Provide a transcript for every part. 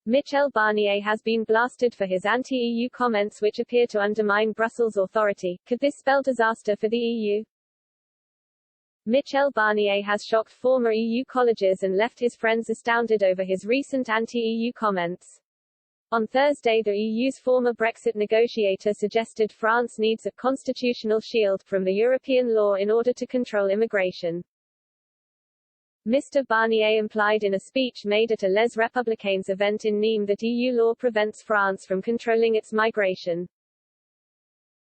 Michel Barnier has been blasted for his anti-EU comments which appear to undermine Brussels' authority. Could this spell disaster for the EU? Michel Barnier has shocked former EU colleagues and left his friends astounded over his recent anti-EU comments. On Thursday, the EU's former Brexit negotiator suggested France needs a constitutional shield from the European law in order to control immigration. Mr. Barnier implied in a speech made at a Les Républicains event in Nîmes that EU law prevents France from controlling its migration.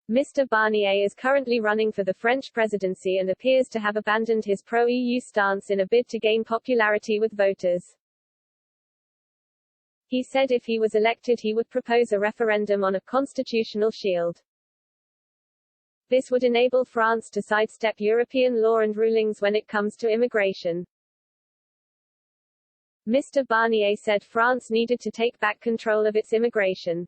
Mr. Barnier is currently running for the French presidency and appears to have abandoned his pro-EU stance in a bid to gain popularity with voters. He said if he was elected he would propose a referendum on a constitutional shield. This would enable France to sidestep European law and rulings when it comes to immigration. Mr. Barnier said France needed to take back control of its immigration.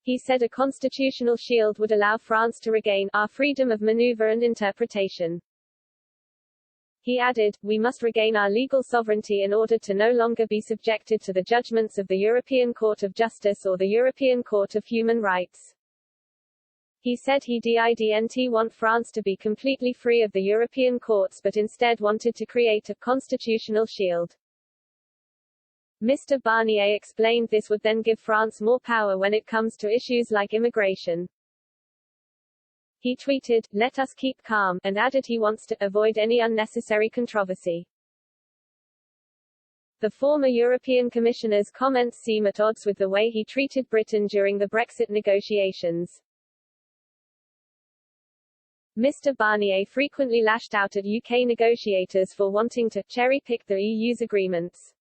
He said a constitutional shield would allow France to regain our freedom of maneuver and interpretation. He added, we must regain our legal sovereignty in order to no longer be subjected to the judgments of the European Court of Justice or the European Court of Human Rights. He said he didn't want France to be completely free of the European courts but instead wanted to create a constitutional shield. Mr. Barnier explained this would then give France more power when it comes to issues like immigration. He tweeted, "Let us keep calm," and added he wants to avoid any unnecessary controversy. The former European Commissioner's comments seem at odds with the way he treated Britain during the Brexit negotiations. Mr. Barnier frequently lashed out at UK negotiators for wanting to cherry-pick the EU's agreements.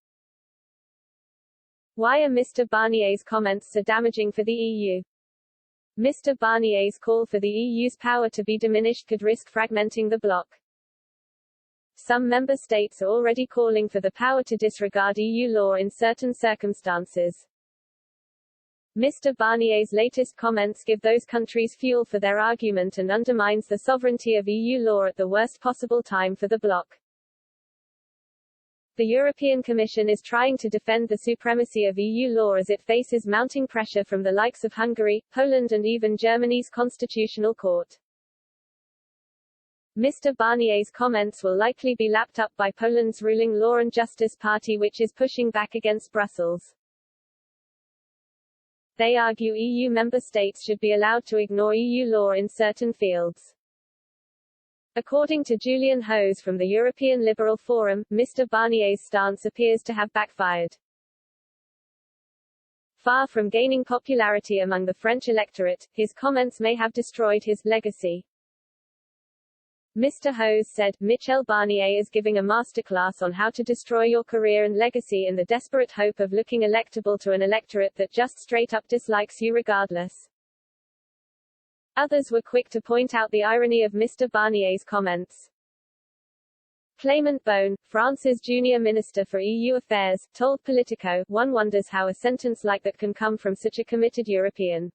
Why are Mr. Barnier's comments so damaging for the EU? Mr. Barnier's call for the EU's power to be diminished could risk fragmenting the bloc. Some member states are already calling for the power to disregard EU law in certain circumstances. Mr. Barnier's latest comments give those countries fuel for their argument and undermines the sovereignty of EU law at the worst possible time for the bloc. The European Commission is trying to defend the supremacy of EU law as it faces mounting pressure from the likes of Hungary, Poland and even Germany's Constitutional Court. Mr. Barnier's comments will likely be lapped up by Poland's ruling Law and Justice Party, which is pushing back against Brussels. They argue EU member states should be allowed to ignore EU law in certain fields. According to Julian Hose from the European Liberal Forum, Mr. Barnier's stance appears to have backfired. Far from gaining popularity among the French electorate, his comments may have destroyed his legacy. Mr. Hose said, Michel Barnier is giving a masterclass on how to destroy your career and legacy in the desperate hope of looking electable to an electorate that just straight up dislikes you regardless. Others were quick to point out the irony of Mr. Barnier's comments. Clément Beaune, France's junior minister for EU affairs, told Politico, "One wonders how a sentence like that can come from such a committed European."